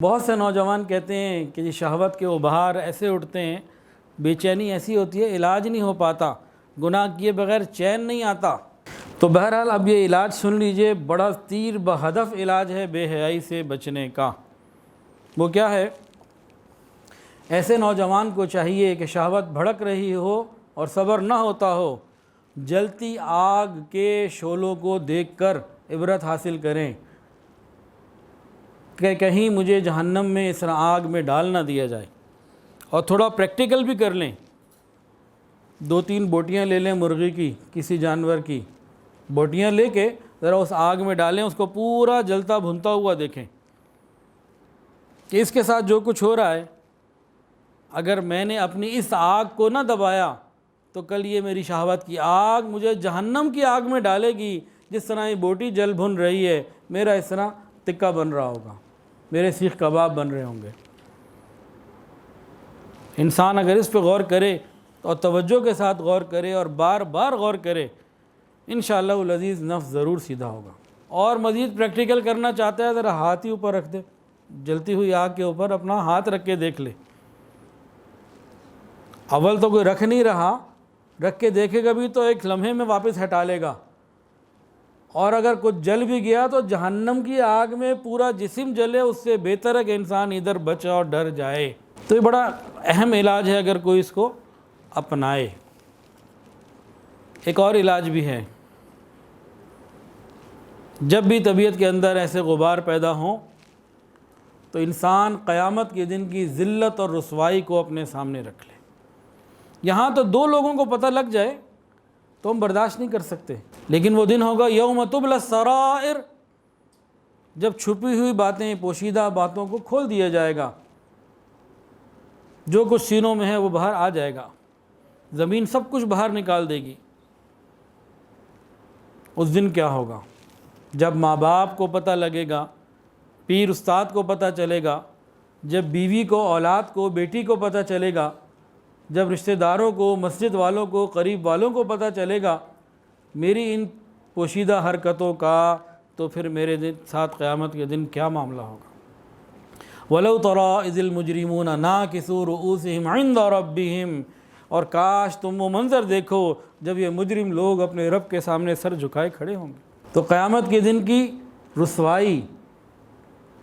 بہت سے نوجوان کہتے ہیں کہ یہ شہوت کے ابھار ایسے اٹھتے ہیں، بے چینی ایسی ہوتی ہے، علاج نہیں ہو پاتا، گناہ کیے بغیر چین نہیں آتا۔ تو بہرحال اب یہ علاج سن لیجئے، بڑا تیر بہدف علاج ہے بے حیائی سے بچنے کا۔ وہ کیا ہے؟ ایسے نوجوان کو چاہیے کہ شہوت بھڑک رہی ہو اور صبر نہ ہوتا ہو، جلتی آگ کے شعلوں کو دیکھ کر عبرت حاصل کریں کہ کہیں مجھے جہنم میں اس آگ میں ڈال نہ دیا جائے، اور تھوڑا پریکٹیکل بھی کر لیں۔ 2-3 بوٹیاں لے لیں مرغی کی، کسی جانور کی بوٹیاں لے کے ذرا اس آگ میں ڈالیں، اس کو پورا جلتا بھنتا ہوا دیکھیں کہ اس کے ساتھ جو کچھ ہو رہا ہے، اگر میں نے اپنی اس آگ کو نہ دبایا تو کل یہ میری شہوت کی آگ مجھے جہنم کی آگ میں ڈالے گی۔ جس طرح یہ بوٹی جل بھن رہی ہے، میرا اس طرح تکہ بن رہا ہوگا، میرے سیخ کباب بن رہے ہوں گے۔ انسان اگر اس پہ غور کرے اور توجہ کے ساتھ غور کرے اور بار بار غور کرے، انشاءاللہ العزیز نفس ضرور سیدھا ہوگا۔ اور مزید پریکٹیکل کرنا چاہتا ہے، ذرا ہاتھ ہی اوپر رکھ دے، جلتی ہوئی آگ کے اوپر اپنا ہاتھ رکھ کے دیکھ لے۔ اول تو کوئی رکھ نہیں رہا، رکھ کے دیکھے گا بھی تو ایک لمحے میں واپس ہٹا لے گا، اور اگر کچھ جل بھی گیا تو جہنم کی آگ میں پورا جسم جلے، اس سے بہتر ہے کہ انسان ادھر بچے اور ڈر جائے۔ تو یہ بڑا اہم علاج ہے اگر کوئی اس کو اپنائے۔ ایک اور علاج بھی ہے، جب بھی طبیعت کے اندر ایسے غبار پیدا ہوں تو انسان قیامت کے دن کی ذلت اور رسوائی کو اپنے سامنے رکھ لے۔ یہاں تو 2 لوگوں کو پتہ لگ جائے تو ہم برداشت نہیں کر سکتے، لیکن وہ دن ہوگا یوم تبلی السرائر، جب چھپی ہوئی باتیں، پوشیدہ باتوں کو کھول دیا جائے گا، جو کچھ سینوں میں ہے وہ باہر آ جائے گا، زمین سب کچھ باہر نکال دے گی۔ اس دن کیا ہوگا؟ جب ماں باپ کو پتہ لگے گا، پیر استاد کو پتہ چلے گا، جب بیوی کو، اولاد کو، بیٹی کو پتہ چلے گا، جب رشتہ داروں کو، مسجد والوں کو، قریب والوں کو پتہ چلے گا میری ان پوشیدہ حرکتوں کا، تو پھر میرے ساتھ قیامت کے دن کیا معاملہ ہوگا۔ وَلَوْ تَرَىٰ إِذِ الْمُجْرِمُونَ نَاكِسُو رُؤُوسِهِمْ عِنْدَ رَبِّهِمْ، اور کاش تم وہ منظر دیکھو جب یہ مجرم لوگ اپنے رب کے سامنے سر جھکائے کھڑے ہوں گے۔ تو قیامت کے دن کی رسوائی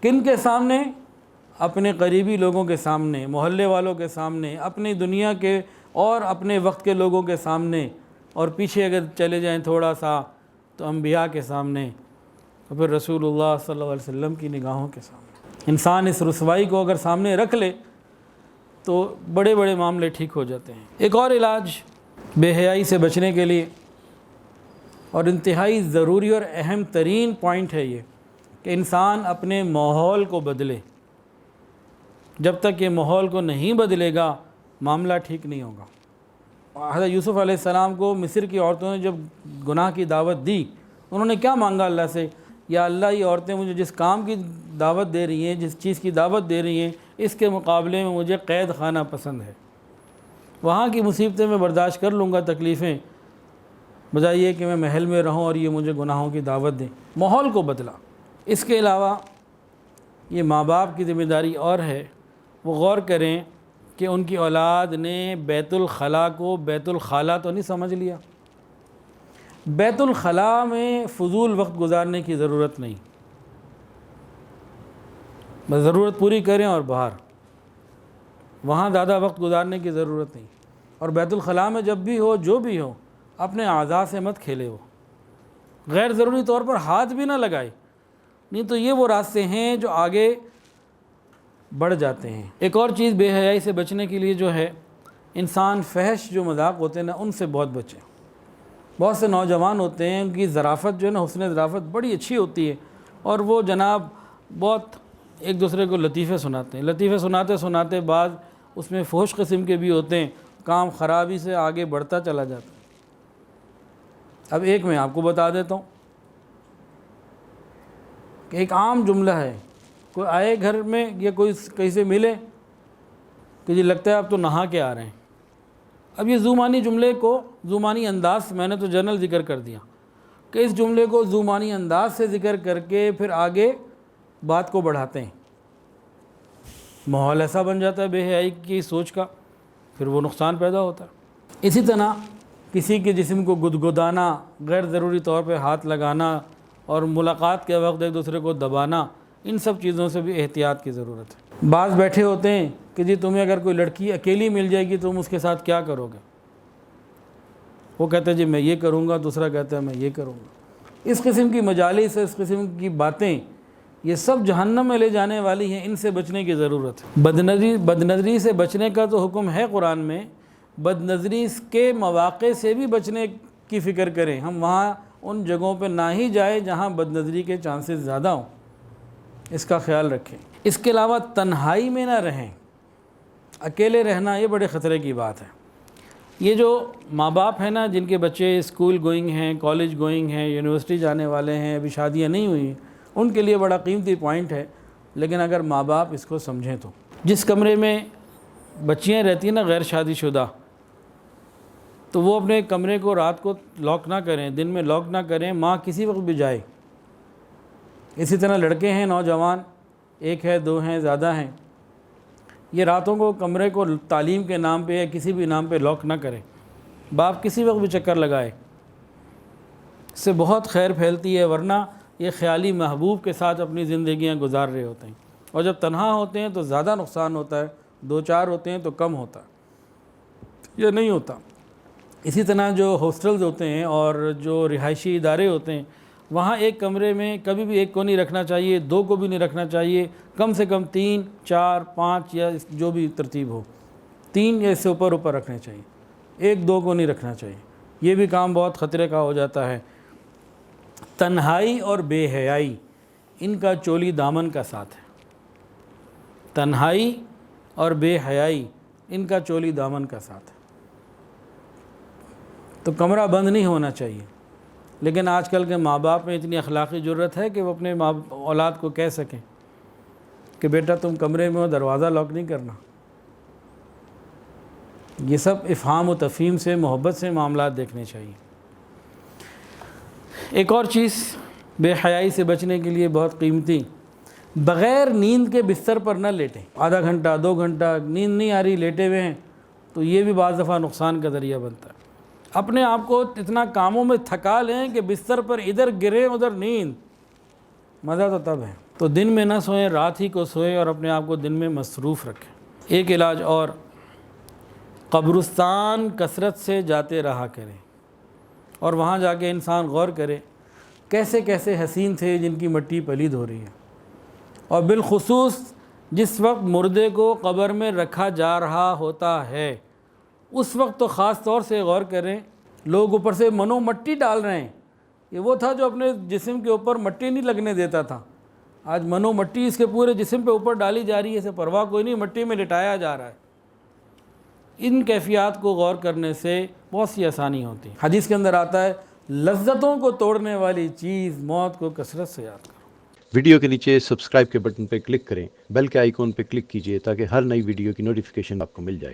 کن کے سامنے؟ اپنے قریبی لوگوں کے سامنے، محلے والوں کے سامنے، اپنی دنیا کے اور اپنے وقت کے لوگوں کے سامنے، اور پیچھے اگر چلے جائیں تھوڑا سا تو انبیاء کے سامنے، اور پھر رسول اللہ صلی اللہ علیہ وسلم کی نگاہوں کے سامنے۔ انسان اس رسوائی کو اگر سامنے رکھ لے تو بڑے بڑے معاملے ٹھیک ہو جاتے ہیں۔ ایک اور علاج بے حیائی سے بچنے کے لیے، اور انتہائی ضروری اور اہم ترین پوائنٹ ہے یہ، کہ انسان اپنے ماحول کو بدلے۔ جب تک یہ ماحول کو نہیں بدلے گا معاملہ ٹھیک نہیں ہوگا۔ حضرت یوسف علیہ السلام کو مصر کی عورتوں نے جب گناہ کی دعوت دی، انہوں نے کیا مانگا اللہ سے؟ یا اللہ، یہ عورتیں مجھے جس کام کی دعوت دے رہی ہیں، جس چیز کی دعوت دے رہی ہیں، اس کے مقابلے میں مجھے قید خانہ پسند ہے۔ وہاں کی مصیبتیں میں برداشت کر لوں گا، تکلیفیں، بجائے یہ کہ میں محل میں رہوں اور یہ مجھے گناہوں کی دعوت دیں۔ ماحول کو بدلا۔ اس کے علاوہ یہ ماں باپ کی ذمہ داری اور ہے، وہ غور کریں کہ ان کی اولاد نے بیت الخلاء کو بیت الخالہ تو نہیں سمجھ لیا۔ بیت الخلاء میں فضول وقت گزارنے کی ضرورت نہیں، بس ضرورت پوری کریں اور باہر، وہاں زیادہ وقت گزارنے کی ضرورت نہیں۔ اور بیت الخلاء میں جب بھی ہو، جو بھی ہو، اپنے اعضاء سے مت کھیلے، ہو غیر ضروری طور پر ہاتھ بھی نہ لگائے، نہیں تو یہ وہ راستے ہیں جو آگے بڑھ جاتے ہیں۔ ایک اور چیز بے حیائی سے بچنے کے لیے جو ہے، انسان فحش جو مذاق ہوتے ہیں نا، ان سے بہت بچیں۔ بہت سے نوجوان ہوتے ہیں، ان کی ظرافت جو ہے نا، حسن ظرافت بڑی اچھی ہوتی ہے، اور وہ جناب بہت ایک دوسرے کو لطیفے سناتے ہیں، لطیفے سناتے سناتے بعض اس میں فحش قسم کے بھی ہوتے ہیں، کام خرابی سے آگے بڑھتا چلا جاتا ہے۔ اب ایک میں آپ کو بتا دیتا ہوں کہ ایک عام جملہ ہے، کوئی آئے گھر میں یا کوئی کہیں سے ملے کہ جی لگتا ہے آپ تو نہا کے آ رہے ہیں۔ اب یہ زومانی جملے کو، زومانی انداز، میں نے تو جنرل ذکر کر دیا کہ اس جملے کو زومانی انداز سے ذکر کر کے پھر آگے بات کو بڑھاتے ہیں۔ ماحول ایسا بن جاتا ہے بے حیائی کی سوچ کا، پھر وہ نقصان پیدا ہوتا ہے۔ اسی طرح کسی کے جسم کو گدگدانا، غیر ضروری طور پہ ہاتھ لگانا اور ملاقات کے وقت ایک دوسرے کو دبانا، ان سب چیزوں سے بھی احتیاط کی ضرورت ہے۔ بعض بیٹھے ہوتے ہیں کہ جی تمہیں اگر کوئی لڑکی اکیلی مل جائے گی تم اس کے ساتھ کیا کرو گے؟ وہ کہتے ہیں جی میں یہ کروں گا، دوسرا کہتا ہے میں یہ کروں گا۔ اس قسم کی مجالس، اس قسم کی باتیں، یہ سب جہنم میں لے جانے والی ہیں، ان سے بچنے کی ضرورت ہے۔ بدنظری سے بچنے کا تو حکم ہے قرآن میں، بدنظری کے مواقع سے بھی بچنے کی فکر کریں۔ ہم وہاں ان جگہوں پہ نہ ہی جائیں جہاں بدنظری کے چانسز زیادہ ہوں، اس کا خیال رکھیں۔ اس کے علاوہ تنہائی میں نہ رہیں، اکیلے رہنا یہ بڑے خطرے کی بات ہے۔ یہ جو ماں باپ ہیں نا، جن کے بچے اسکول گوئنگ ہیں، کالج گوئنگ ہیں، یونیورسٹی جانے والے ہیں، ابھی شادیاں نہیں ہوئی ہیں، ان کے لیے بڑا قیمتی پوائنٹ ہے، لیکن اگر ماں باپ اس کو سمجھیں تو۔ جس کمرے میں بچیاں رہتی ہیں نا غیر شادی شدہ، تو وہ اپنے کمرے کو رات کو لاک نہ کریں، دن میں لاک نہ کریں، ماں کسی وقت بھی جائے۔ اسی طرح لڑکے ہیں نوجوان، ایک ہے، دو ہیں، زیادہ ہیں، یہ راتوں کو کمرے کو تعلیم کے نام پہ یا کسی بھی نام پہ لاک نہ کریں، باپ کسی وقت بھی چکر لگائے، اس سے بہت خیر پھیلتی ہے، ورنہ یہ خیالی محبوب کے ساتھ اپنی زندگیاں گزار رہے ہوتے ہیں، اور جب تنہا ہوتے ہیں تو زیادہ نقصان ہوتا ہے، دو چار ہوتے ہیں تو کم ہوتا ہے، یہ نہیں ہوتا۔ اسی طرح جو ہاسٹلز ہوتے ہیں اور جو رہائشی ادارے ہوتے ہیں، وہاں ایک کمرے میں کبھی بھی ایک کو نہیں رکھنا چاہیے، دو کو بھی نہیں رکھنا چاہیے، کم سے کم 3، 4، 5 یا جو بھی ترتیب ہو، 3 یا اس سے اوپر رکھنے چاہیے، 1، 2 کو نہیں رکھنا چاہیے، یہ بھی کام بہت خطرے کا ہو جاتا ہے۔ تنہائی اور بے حیائی ان کا چولی دامن کا ساتھ ہے، تنہائی اور بے حیائی ان کا چولی دامن کا ساتھ ہے، تو کمرہ بند نہیں ہونا چاہیے۔ لیکن آج کل کے ماں باپ میں اتنی اخلاقی جرت ہے کہ وہ اپنے اولاد کو کہہ سکیں کہ بیٹا تم کمرے میں ہو، دروازہ لاک نہیں کرنا۔ یہ سب افہام و تفہیم سے، محبت سے معاملات دیکھنے چاہیے۔ ایک اور چیز بے حیائی سے بچنے کے لیے بہت قیمتی، بغیر نیند کے بستر پر نہ لیٹیں۔ آدھا گھنٹہ، 2 گھنٹہ نیند نہیں آ رہی، لیٹے ہوئے ہیں، تو یہ بھی بعض دفعہ نقصان کا ذریعہ بنتا ہے۔ اپنے آپ کو اتنا کاموں میں تھکا لیں کہ بستر پر ادھر گریں ادھر نیند، مزہ تو تب ہے۔ تو دن میں نہ سوئیں، رات ہی کو سوئیں اور اپنے آپ کو دن میں مصروف رکھیں۔ ایک علاج اور، قبرستان کثرت سے جاتے رہا کریں، اور وہاں جا کے انسان غور کرے کیسے کیسے حسین تھے جن کی مٹی پلید ہو رہی ہے، اور بالخصوص جس وقت مردے کو قبر میں رکھا جا رہا ہوتا ہے اس وقت تو خاص طور سے غور کریں، لوگ اوپر سے منو مٹی ڈال رہے ہیں۔ یہ وہ تھا جو اپنے جسم کے اوپر مٹی نہیں لگنے دیتا تھا، آج منو مٹی اس کے پورے جسم پہ اوپر ڈالی جا رہی ہے، اسے پرواہ کوئی نہیں، مٹی میں لٹایا جا رہا ہے۔ ان کیفیات کو غور کرنے سے بہت سی آسانی ہوتی ہے۔ حدیث کے اندر آتا ہے لذتوں کو توڑنے والی چیز موت کو کثرت سے یاد کرو۔ ویڈیو کے نیچے سبسکرائب کے بٹن پہ کلک کریں، بیل کے آئیکن پہ کلک کیجئے تاکہ ہر نئی ویڈیو کی نوٹیفیکیشن آپ کو مل جائے۔